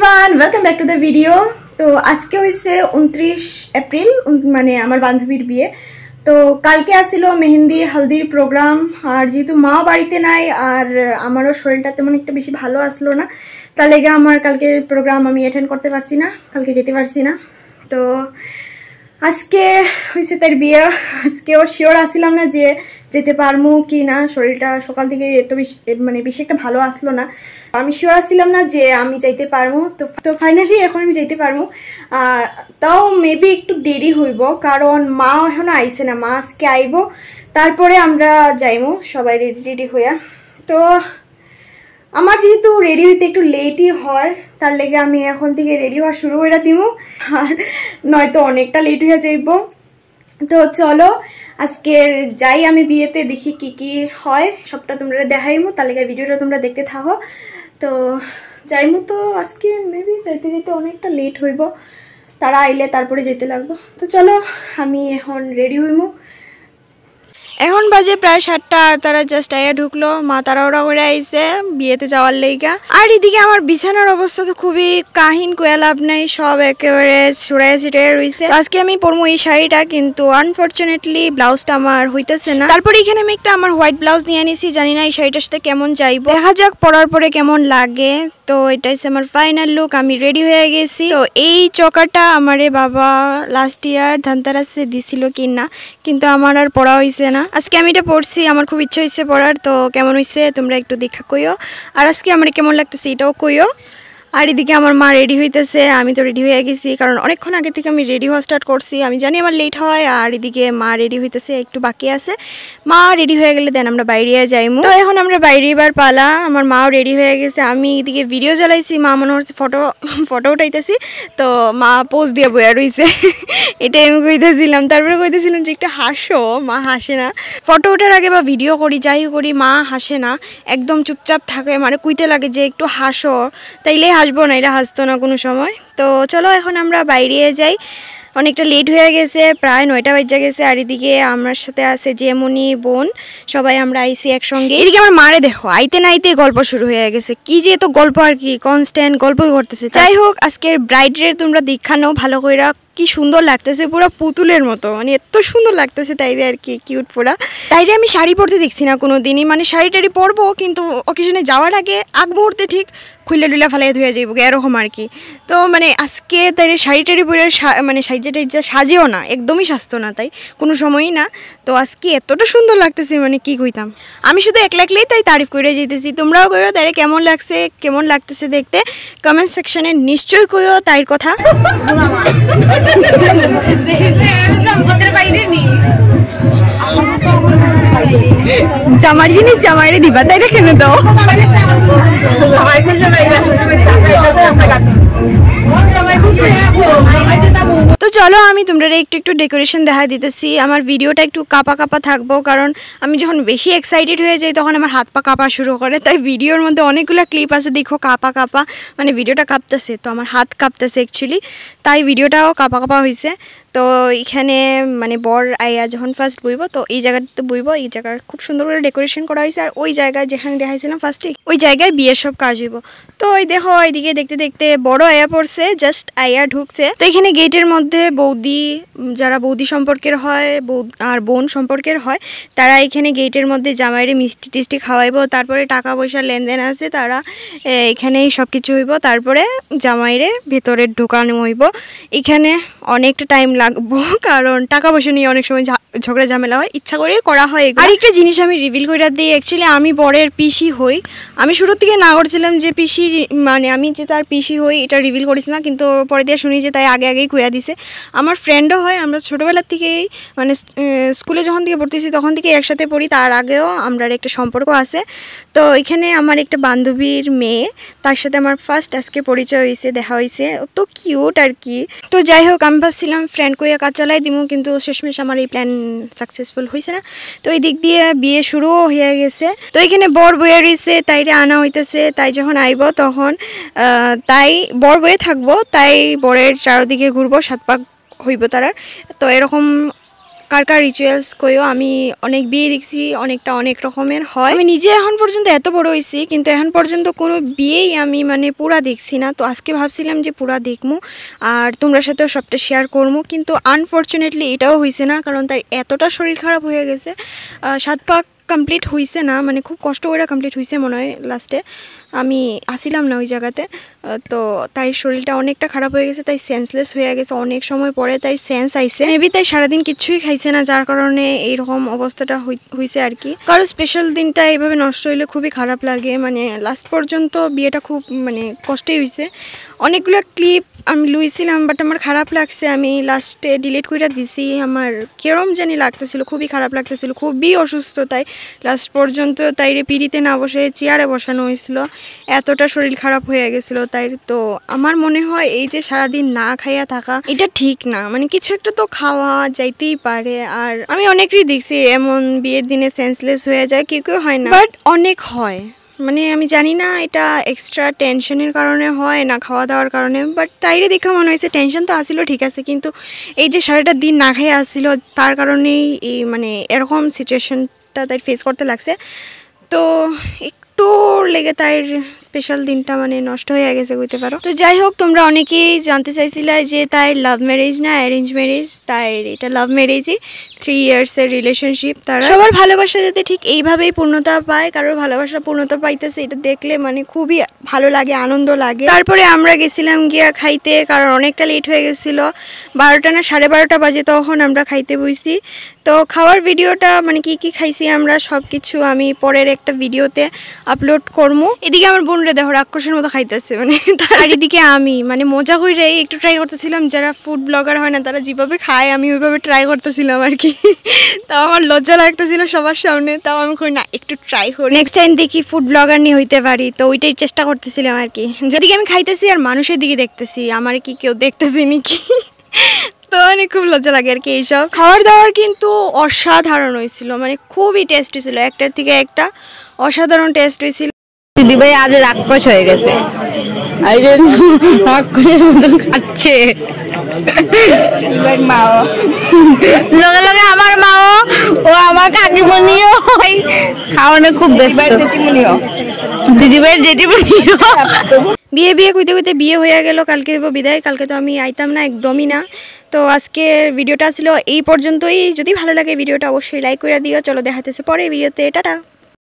Everyone welcome back to the video. तो आज के হইছে 29 এপ্রিল মানে আমার বান্ধবীর বিয়ে। তো কালকে আসিল মেহেন্দি হলদির প্রোগ্রাম আর যেহেতু মা বাড়িতে নাই আর আমারও শরীরটা তেমন একটা বেশি ভালো আসলো না, তার লেগে আমার কালকে প্রোগ্রাম আমি অ্যাটেন্ড করতে পারছি না, কালকে যেতে পারছি না। তো আজকে হইছে তার বিয়ে। আজকেও শিওর আসছিলাম না যে যেতে পারবো কি না, শরীরটা সকাল থেকে এত বেশি একটা ভালো আসলো না। আমি শিওর আসছিলাম না যে আমি যাইতে পারবো। তো ফাইনালি এখন আমি যাইতে পারবো। তাও মেবি একটু দেরি হইব, কারণ মা এখনো আইছে না। মা আজকে আইব, তারপরে আমরা যাইমু সবাই রেডি রেডি হইয়া। তো আমার যেহেতু রেডি হইতে একটু লেটই হয়, তার লেগে আমি এখন থেকে রেডি হওয়া শুরু করে দিব, আর নয়তো অনেকটা লেট হয়ে যাইব। তো চলো আজকে যাই আমি বিয়েতে, দেখি কি কি হয় সবটা তোমরা দেখাইমু, তার লেগে ভিডিওটা তোমরা দেখতে থাকো। তো যাইমু। তো আজকে মেবি যাইতে যেতে অনেকটা লেট হইব, তারা আইলে তারপরে যেতে লাগবো। তো চলো আমি এখন রেডি হইমু। এখন বাজে প্রায় 7টা আর তারা জাস্ট আইয়া ঢুকলো। মা তারা ওরা করে আইছে বিয়েতে যাওয়ার লেগা। আর এদিকে আমার বিছানার অবস্থা তো খুবই কাহিন, কোয়া লাভ নাই, সব একেবারে ছড়াইয়া ছিটাইয়া রয়েছে। আজকে আমি পরবো এই শাড়িটা, কিন্তু আনফর্চুনেটলি ব্লাউজটা আমার হইতেছে না। তারপরে এখানে আমি একটা আমার হোয়াইট ব্লাউজ নিয়ে নিছি, জানি না এই শাড়িটার সাথে কেমন যাইব, দেখা যাক পরার পরে কেমন লাগে। তো এটাই আমার ফাইনাল লুক, আমি রেডি হয়ে গেছি। তো এই চকাটা আমারে বাবা লাস্ট ইয়ার ধানতেরাসে দিছিল কিনা, কিন্তু আমার আর পরা হয়েছে না। আজকে আমি এটা পড়ছি, আমার খুব ইচ্ছা হয়েছে পড়ার। তো কেমন হয়েছে তোমরা একটু দেখা কইও, আর আজকে আমার কেমন লাগতেছে এটাও কইও। আর এদিকে আমার মা রেডি হইতেছে, আমি তো রেডি হয়ে গেছি, কারণ অনেকক্ষণ আগে থেকে আমি রেডি হওয়া স্টার্ট করছি। আমি জানি আমার লেট হয়, আর এদিকে মা রেডি হইতেছে, একটু বাকি আছে। মা রেডি হয়ে গেলে দেন আমরা বাইরে যাইমু। তো এখন আমরা বাইরে এবার পালা, আমার মাও রেডি হয়ে গেছে। আমি এদিকে ভিডিও চালাইছি, মা মনে হচ্ছে ফটো উঠাইতেছি। তো মা পোজ দিয়ে বইয়া রইছে, এটাই আমি কইতেছিলাম। তারপরে কইতেছিলাম যে একটু হাসো, মা হাসে না। ফটো ওঠার আগে বা ভিডিও করি যাই করি, মা হাসে না, একদম চুপচাপ থাকে, মানে কইতে লাগে যে একটু হাসো, তাইলে হাসবো না, এটা হাসতো না কোনো সময়। তো চলো এখন আমরা বাইরে যাই, অনেকটা লেট হয়ে গেছে, প্রায় 9টা বাজে গেছে। আর এদিকে আমার সাথে আছে জেমনি বোন, সবাই আমরা আইসি একসঙ্গে। এদিকে আমার মারে দেখো আইতে না আইতে গল্প শুরু হয়ে গেছে, কি যে এত গল্প আর কি, কনস্ট্যান্ট গল্পই করতেছে। যাই হোক আজকের ব্রাইডের তোমরা দেখানো ভালো করে, কি সুন্দর লাগতেছে, পুরো পুতুলের মতো, মানে এত সুন্দর লাগতেছে তাইরে আর কি, কিউট পুরা। তাইরে আমি শাড়ি পরতে দেখছি না কোনো দিনই, মানে শাড়ি টাড়ি পরবো কিন্তু অকেশনে যাওয়ার আগ মুহূর্তে ঠিক খুলে টুলে ফেলাই ধুয়ে যাইব এরকম আর কি। তো মানে আজকে তাইরে শাড়ি টাড়ি পরে মানে সাইজে টাইজা সাজেও না, একদমই সাজতো না, তাই কোনো সময়ই না। তো আজকে এতটা সুন্দর লাগতেছে, মানে কি কইতাম, আমি শুধু একলাই তাই তারিফ করে যেতেছি। তোমরাও কইও তাইরে কেমন লাগছে, কেমন লাগতেছে দেখতে, কমেন্ট সেকশনে নিশ্চয়ই কইও তাইর কথা। জামার জিনিস জামাইরে দিবা, তাই রেখে দাও। তো চলো আমি তোমরা একটু ডেকোরেশন দেখা দিতেছি। আমার ভিডিওটা একটু কাপা কাপা থাকবো, কারণ আমি যখন বেশি এক্সাইটেড হয়ে যাই তখন আমার হাত পা কাঁপা শুরু করে। তাই ভিডিওর মধ্যে অনেকগুলো ক্লিপ আছে, দেখো কাপা কাপা, মানে ভিডিওটা কাঁপতেছে, তো আমার হাত কাঁপতেছে অ্যাকচুয়ালি, তাই ভিডিওটাও কাপা কাপা হয়েছে। তো এখানে মানে বর আইয়া যখন ফার্স্ট বইব, তো এই জায়গাটাতে বইব, এই জায়গার খুব সুন্দর করে ডেকোরেশন করা হয়েছে। আর ওই জায়গায় যেখানে দেখাইছিলাম ফার্স্টে, ওই জায়গায় বিয়ের সব কাজ হইব। তো ওই দেখো এইদিকে দেখতে দেখতে বড় আয়া পড়ছে, জাস্ট আয়া ঢুকছে। তো এখানে গেটের মধ্যে বৌদি, যারা বৌদি সম্পর্কের হয় আর বোন সম্পর্কের হয়, তারা এখানে গেটের মধ্যে জামাইরে মিষ্টি টিষ্টি খাওয়াইব, তারপরে টাকা পয়সা লেনদেন আছে, তারা এখানেই সব কিছু হইব, তারপরে জামাইরে ভেতরে ঢোকানো হইব। এখানে অনেকটা টাইম লাগবো, কারণ টাকা পয়সা নিয়ে অনেক সময় ঝগড়া ঝামেলা হয়, ইচ্ছা করে করা হয়। আর একটা জিনিস আমি রিভিল করে দিই, অ্যাকচুয়ালি আমি বরের পিসি হই। আমি শুরুর থেকে না করছিলাম যে পিসি, মানে আমি যে তার পিসি হই এটা রিভিল করিস না, কিন্তু পরে দিয়ে শুনি যে তাই আগেই কুয়া দিছে। আমার ফ্রেন্ডও হয়, আমরা ছোটোবেলার থেকেই মানে স্কুলে যখন থেকে পড়তেছি তখন থেকে একসাথে পড়ি, তার আগেও আমরা একটা সম্পর্ক আছে। তো এখানে আমার একটা বান্ধবীর মেয়ে, তার সাথে আমার ফার্স্ট আজকে পরিচয় হয়েছে, দেখা হয়েছে, তো কিউট আর কি। তো যাই হোক আমি ভাবছিলাম ফ্রেন্ড কইয়া কাজ চালাই দিব, কিন্তু শেষমেশ আমার এই প্ল্যান সাকসেসফুল হয়েছে না। তো এই দিক দিয়ে বিয়ে শুরুও হয়ে গেছে। তো এখানে বর বয়ে রয়েছে, তাইরে আনা হইতেছে, তাই যখন আইব তখন তাই বর বয়ে থাকবো, তাই বরের চারদিকে ঘুরবো, 7 পাক হইব তারার। তো এরকম কার কার রিচুয়ালস কইও আমি অনেক বিয়ে দেখছি অনেকটা অনেক রকমের হয় আমি নিজে এখন পর্যন্ত এত বড় হইছি কিন্তু এখন পর্যন্ত কোনো বিয়েই আমি মানে পুরা দেখছি না তো আজকে ভাবছিলাম যে পুরা দেখমু আর তোমরা সাথেও সবটা শেয়ার করবো কিন্তু আনফর্চুনেটলি এটাও হইছে না কারণ তার এতটা শরীর খারাপ হয়ে গেছে 7 পাক কমপ্লিট হইছে না মানে খুব কষ্ট করে কমপ্লিট হইছে মনে হয় লাস্টে আমি আসিলাম না ওই জায়গাতে তো তাই শরীরটা অনেকটা খারাপ হয়ে গেছে তাই সেন্সলেস হয়ে গেছে অনেক সময় পরে তাই সেন্স আইছে মেবি তাই সারাদিন কিছুই খাইছে না যার কারণে এইরকম অবস্থাটা হইছে আর কি কারো স্পেশাল দিনটা এইভাবে নষ্ট হইলে খুবই খারাপ লাগে মানে লাস্ট পর্যন্ত বিয়েটা খুব মানে কষ্টই হইছে অনেকগুলো ক্লিপ আমি লুইছিলাম বাট আমার খারাপ লাগছে আমি লাস্টে ডিলিট করে দিছি আমার কেরম জানি লাগতেছিল খুবই খারাপ লাগতেছিল খুবই অসুস্থ তাই লাস্ট পর্যন্ত তাই পিড়িতে না বসে চেয়ারে বসানো হয়েছিল এতটা শরীর খারাপ হয়ে গেছিল তাই তো আমার মনে হয় এই যে সারাদিন না খাইয়া থাকা এটা ঠিক না মানে কিছু একটা তো খাওয়া যাইতেই পারে আর আমি অনেকেরই দেখছি এমন বিয়ের দিনে সেন্সলেস হয়ে যায় কেউ কেউ হয় না বাট অনেক হয় মানে আমি জানি না এটা এক্সট্রা টেনশনের কারণে হয় না খাওয়া দাওয়ার কারণে বাট তাইরে দেখা মনে হয়েছে টেনশন তো আসিল ঠিক আছে কিন্তু এই যে সারাটা দিন না খেয়ে আসছিল তার কারণেই এই মানে এরকম সিচুয়েশনটা তাই ফেস করতে লাগছে তো একটু লেগে তার স্পেশাল দিনটা মানে নষ্ট হয়ে গেছে কইতে পারো তো যাই হোক তোমরা অনেকেই জানতে চাইছিলে যে তাই লাভ ম্যারেজ না অ্যারেঞ্জ ম্যারেজ তাই এটা লাভ ম্যারেজই 3 ইয়ার্সের রিলেশনশিপ তারা সবার ভালোবাসা যাতে ঠিক এইভাবেই পূর্ণতা পায় কারোর ভালোবাসা পূর্ণতা পাইতেছে এটা দেখলে মানে খুবই ভালো লাগে আনন্দ লাগে তারপরে আমরা গেছিলাম গিয়া খাইতে কারণ অনেকটা লেট হয়ে গেছিলো 12টা না 12:30 বাজে তখন আমরা খাইতে বসছি তো খাওয়ার ভিডিওটা মানে কি কি খাইছি আমরা সব কিছু আমি পরের একটা ভিডিওতে আপলোড করবো এদিকে আমার বোনরা দেখো রাক্ষসের মতো খাইতেছে মানে আর এদিকে আমি মানে মজা করে একটু ট্রাই করতেছিলাম যারা ফুড ব্লগার হয় না তারা যেভাবে খায় আমি ওইভাবে ট্রাই করতেছিলাম আর কি তাও আমার লজ্জা লাগতেছিল সবার সামনে তাও আমি কই না একটু ট্রাই করি নেক্সট টাইম দেখি ফুড ব্লগার নিয়ে হইতে পারি তো ওইটাই চেষ্টা করতেছিলাম আর কি যেদিকে আমি খাইতেছি আর মানুষের দিকে দেখতেছি আমার কি কেউ দেখতেছি নাকি তো অনেক খুব লজ্জা লাগে আর কি এইসব খাবার দাবার কিন্তু অসাধারণ হয়েছিল মানে খুবই টেস্ট হয়েছিল একটার থেকে একটা অসাধারণ টেস্ট হয়েছিল দিদিভাই আজ রাক্ষস হয়ে গেছে রাক্ষসের মতন খাচ্ছে লগে লগে আমার মাও ও আমার কাকিমনিও খাওয়ানো খুব ব্যস্ত দিদিভাইয়ের জেঠিমনিও বিয়ে বিয়ে কইতে কইতে বিয়ে হয়ে গেল কালকে বিদায় কালকে তো আমি আইতাম না একদমই না তো আজকের ভিডিওটা ছিল এই পর্যন্তই যদি ভালো লাগে ভিডিওটা অবশ্যই লাইক করে দিও চলো দেখাতেছে পরে ভিডিওতে টাটা।